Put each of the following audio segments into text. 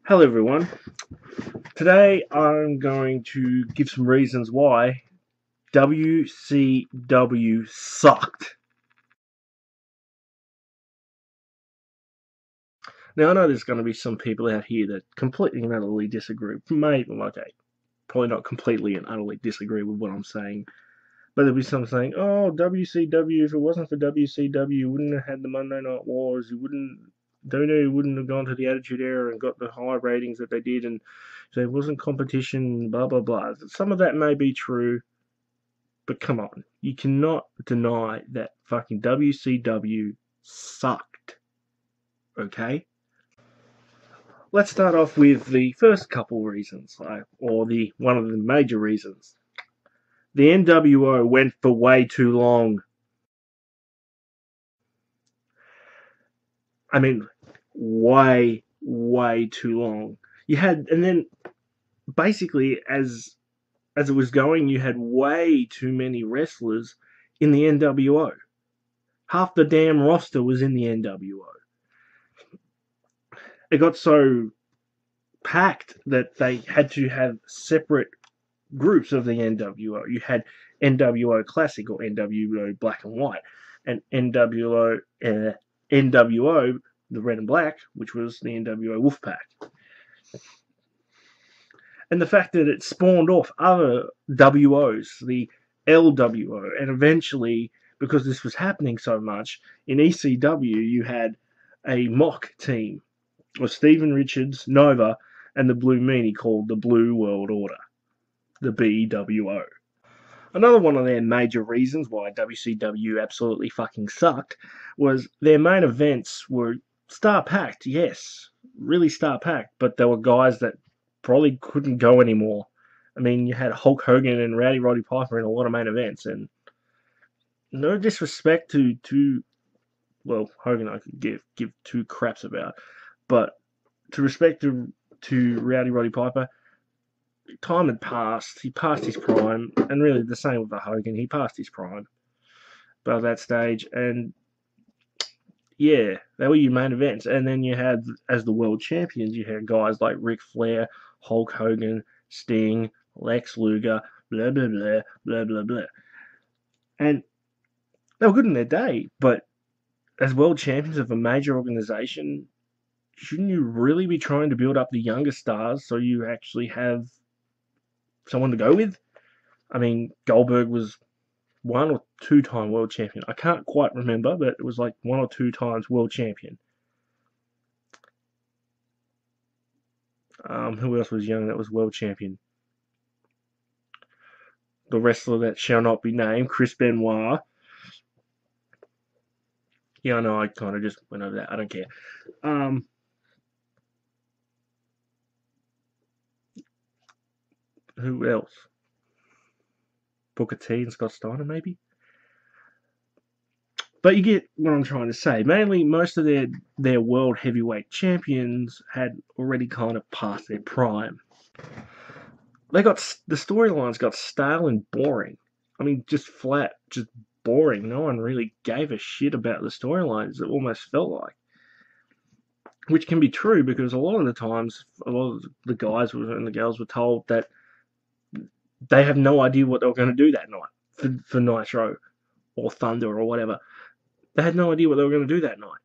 Hello everyone. Today I'm going to give some reasons why WCW sucked. Now I know there's going to be some people out here that completely and utterly disagree. Probably not completely and utterly disagree with what I'm saying. But there'll be some saying, oh, WCW, if it wasn't for WCW, you wouldn't have had the Monday Night Wars, WWE wouldn't have gone to the Attitude Era and got the high ratings that they did, and so it wasn't competition, blah, blah, blah. Some of that may be true, but come on. You cannot deny that fucking WCW sucked. Okay? Let's start off with the first couple reasons, or one of the major reasons. The NWO went for way too long. I mean, way, way too long. And then basically, as it was going, you had way too many wrestlers in the NWO. Half the damn roster was in the NWO. It got so packed that they had to have separate groups of the NWO. You had NWO Classic or NWO Black and White, and NWO, the Red and Black, which was the NWO Wolfpack. And the fact that it spawned off other WOs, the LWO, and eventually, because this was happening so much, in ECW you had a mock team of Steven Richards, Nova, and the Blue Meanie called the Blue World Order, the BWO. Another one of their major reasons why WCW absolutely fucking sucked was their main events were star-packed, yes, really star-packed, but there were guys that probably couldn't go anymore. I mean, you had Hulk Hogan and Rowdy Roddy Piper in a lot of main events, and no disrespect to Hogan I could give two craps about, but to respect to Rowdy Roddy Piper, time had passed. He passed his prime, and really the same with the Hogan. He passed his prime by that stage, and yeah, they were your main events. And then you had, as the world champions, you had guys like Ric Flair, Hulk Hogan, Sting, Lex Luger, blah, blah, blah, blah, blah, blah. And they were good in their day, but as world champions of a major organization, shouldn't you really be trying to build up the younger stars so you actually have someone to go with? I mean, Goldberg was 1 or 2 time world champion. I can't quite remember, but it was like 1 or 2 times world champion. Who else was young that was world champion? The wrestler that shall not be named, Chris Benoit. Yeah, I know, I kind of just went over that. I don't care. Who else? Booker T and Scott Steiner, maybe? But you get what I'm trying to say. Mainly, most of their world heavyweight champions had already kind of passed their prime. The storylines got stale and boring. I mean, just boring. No one really gave a shit about the storylines. It almost felt like, which can be true because a lot of the times, a lot of the guys and the girls were told that they have no idea what they were going to do that night for Nitro or Thunder or whatever. They had no idea what they were going to do that night.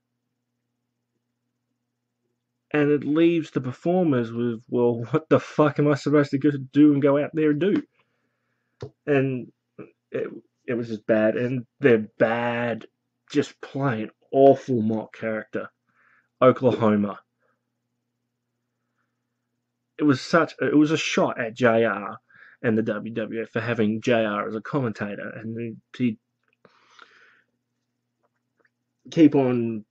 And it leaves the performers with, well, what the fuck am I supposed to do and go out there and do? And it was just bad. And they're bad, just plain awful mock character. Oklahoma. It was a shot at JR and the WWF for having JR as a commentator, and he'd keep on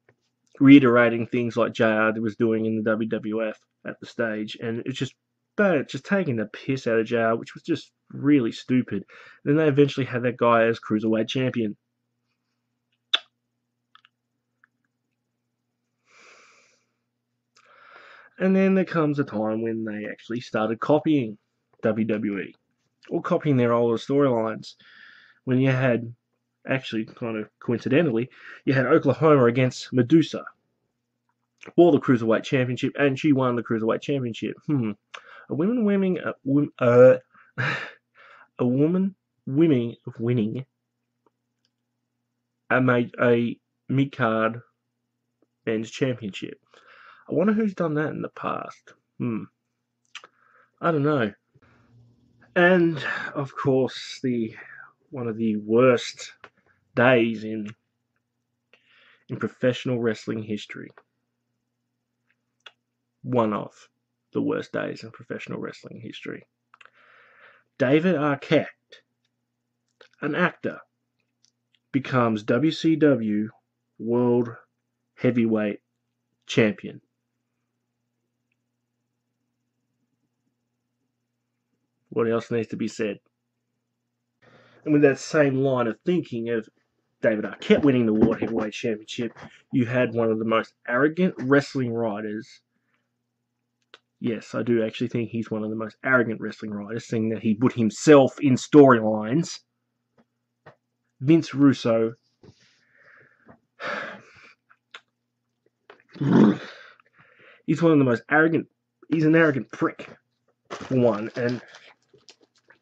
reiterating things like JR was doing in the WWF at the stage, and it's just bad, just taking the piss out of JR, which was just really stupid. And then they eventually had that guy as Cruiserweight champion. And then there comes a time when they actually started copying WWE, or copying their older storylines, when you had, actually kind of coincidentally, you had Oklahoma against Medusa. for the Cruiserweight Championship, and she won the Cruiserweight Championship. A woman winning a mid-card men's championship. I wonder who's done that in the past. I don't know. And of course, one of the worst days in professional wrestling history. One of the worst days in professional wrestling history. David Arquette, an actor, becomes WCW World Heavyweight Champion. What else needs to be said? And with that same line of thinking of David Arquette winning the World Heavyweight Championship, you had one of the most arrogant wrestling writers. Yes, I do actually think he's one of the most arrogant wrestling writers, seeing that he put himself in storylines. Vince Russo. He's one of the most arrogant. He's an arrogant prick, for one, and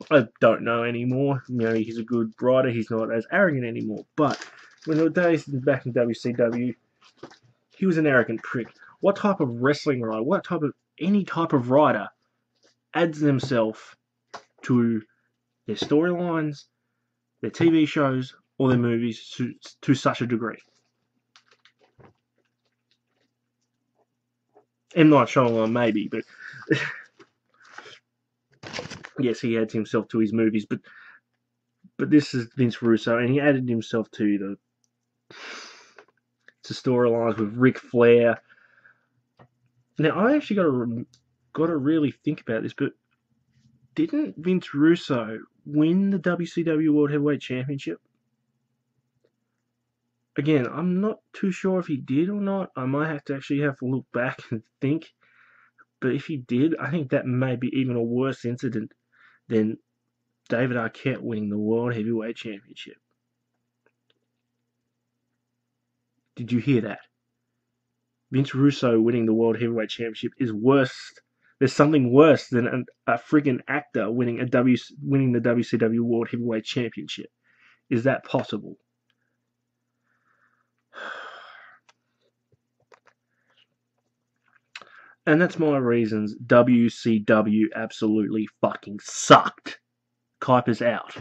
I don't know anymore. He's a good writer. He's not as arrogant anymore. But when the days back in WCW, he was an arrogant prick. What type of wrestling writer? Any type of writer adds themselves to their storylines, their TV shows, or their movies to such a degree? M. Night Shyamalan maybe, but yes, he adds himself to his movies, but this is Vince Russo, and he added himself to storylines with Ric Flair. Now, I actually got to really think about this, but didn't Vince Russo win the WCW World Heavyweight Championship? Again, I'm not too sure if he did or not. I might have to look back and think. But if he did, I think that may be even a worse incident than David Arquette winning the World Heavyweight Championship. Did you hear that? Vince Russo winning the World Heavyweight Championship is worse. There's something worse than a friggin' actor winning the WCW World Heavyweight Championship. Is that possible? And that's my reasons. WCW absolutely fucking sucked. Kuiper's out.